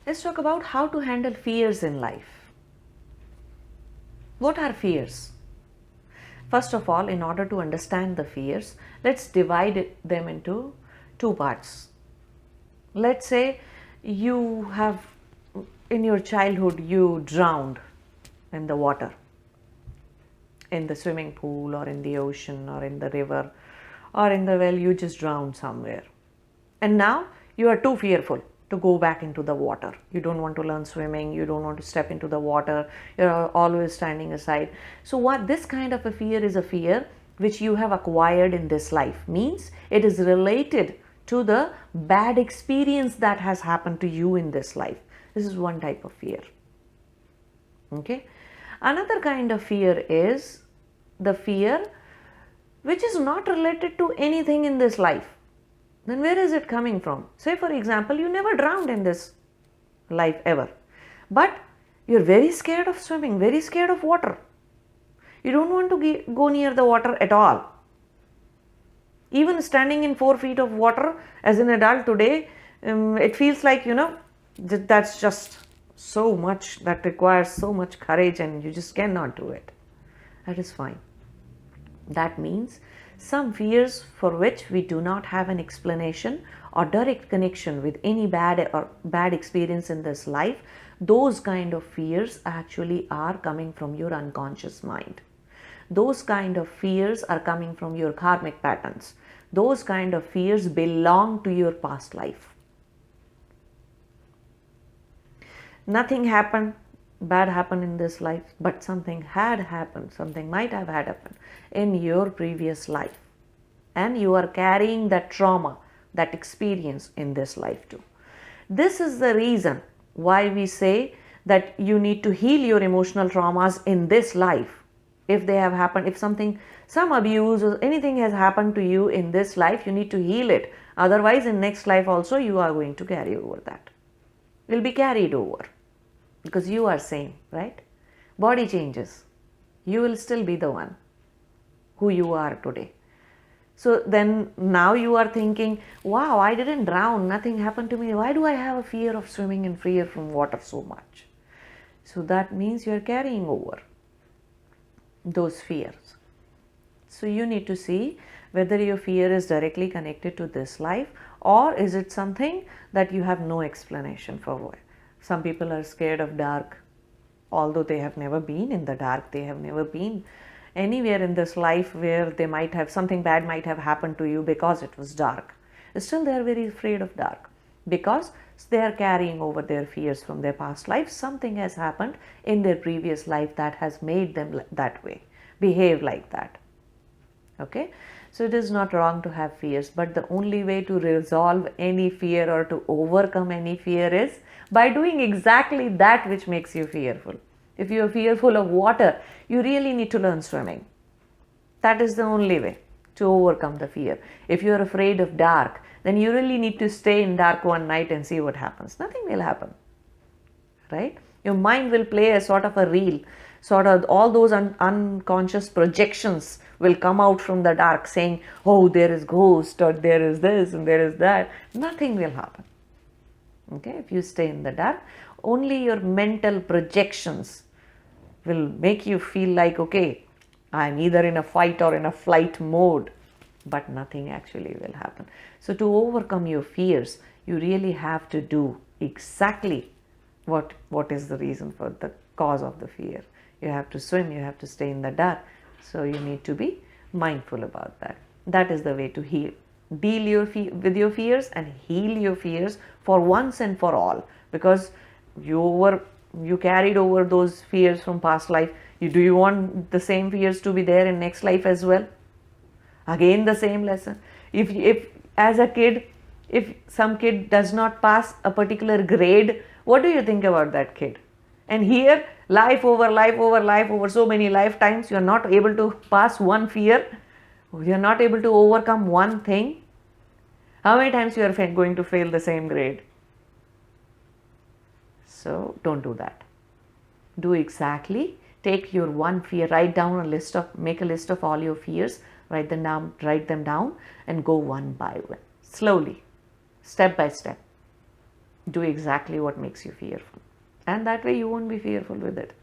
Let's talk about how to handle fears in life. What are fears? First of all, in order to understand the fears, let's divide them into two parts. Let's say you have, in your childhood, you drowned in the water, in the swimming pool or in the ocean or in the river or in the well, you just drowned somewhere. And now you are too fearful to go back into the water. You don't want to learn swimming, you don't want to step into the water, you're always standing aside. So what this kind of a fear is a fear which you have acquired in this life, means it is related to the bad experience that has happened to you in this life. This is one type of fear. Okay. Another kind of fear is the fear which is not related to anything in this life. Then where is it coming from? Say for example, you never drowned in this life ever, but you're very scared of swimming, very scared of water. You don't want to go near the water at all. Even standing in 4 feet of water as an adult today, it feels like, that's just so much, that requires so much courage and you just cannot do it. That is fine. That means some fears for which we do not have an explanation or direct connection with any bad experience in this life, those kind of fears actually are coming from your unconscious mind. Those kind of fears are coming from your karmic patterns. Those kind of fears belong to your past life. Nothing bad happened in this life, but something had happened, something might have had happened in your previous life. And you are carrying that trauma, that experience in this life too. This is the reason why we say that you need to heal your emotional traumas in this life. If they have happened, if some abuse or anything has happened to you in this life, you need to heal it. Otherwise, in next life also, you are going to carry over that. Will be carried over. Because you are same, right? Body changes. You will still be the one who you are today. So then now you are thinking, wow, I didn't drown, nothing happened to me. Why do I have a fear of swimming and fear from water so much? So that means you are carrying over those fears. So you need to see whether your fear is directly connected to this life, or is it something that you have no explanation for. Some people are scared of dark, although they have never been in the dark, they have never been anywhere in this life where they might have, something bad might have happened to you because it was dark. Still they are very afraid of dark because they are carrying over their fears from their past life. Something has happened in their previous life that has made them that way, behave like that. Okay, so it is not wrong to have fears, but the only way to resolve any fear or to overcome any fear is by doing exactly that which makes you fearful. If you are fearful of water, you really need to learn swimming. That is the only way to overcome the fear. If you are afraid of dark, then you really need to stay in dark one night and see what happens. Nothing will happen, right? Your mind will play a sort of a reel, sort of all those unconscious projections will come out from the dark saying, oh, there is ghost, or there is this and there is that. Nothing will happen. Okay, if you stay in the dark, only your mental projections will make you feel like, okay, I'm either in a fight or in a flight mode, but nothing actually will happen. So to overcome your fears, you really have to do exactly what is the reason for the cause of the fear. You have to swim, you have to stay in the dark. So you need to be mindful about that. That is the way to heal. Deal with your fears and heal your fears for once and for all, because you carried over those fears from past life. Do you want the same fears to be there in next life as well? Again the same lesson. If as a kid, if some kid does not pass a particular grade, what do you think about that kid? And here, life over so many lifetimes, you are not able to pass one fear, you are not able to overcome one thing. How many times you are going to fail the same grade? So don't do that. Do exactly, take your one fear, make a list of all your fears, write them down and go one by one, slowly, step by step. do exactly what makes you fearful. And that way you won't be fearful with it.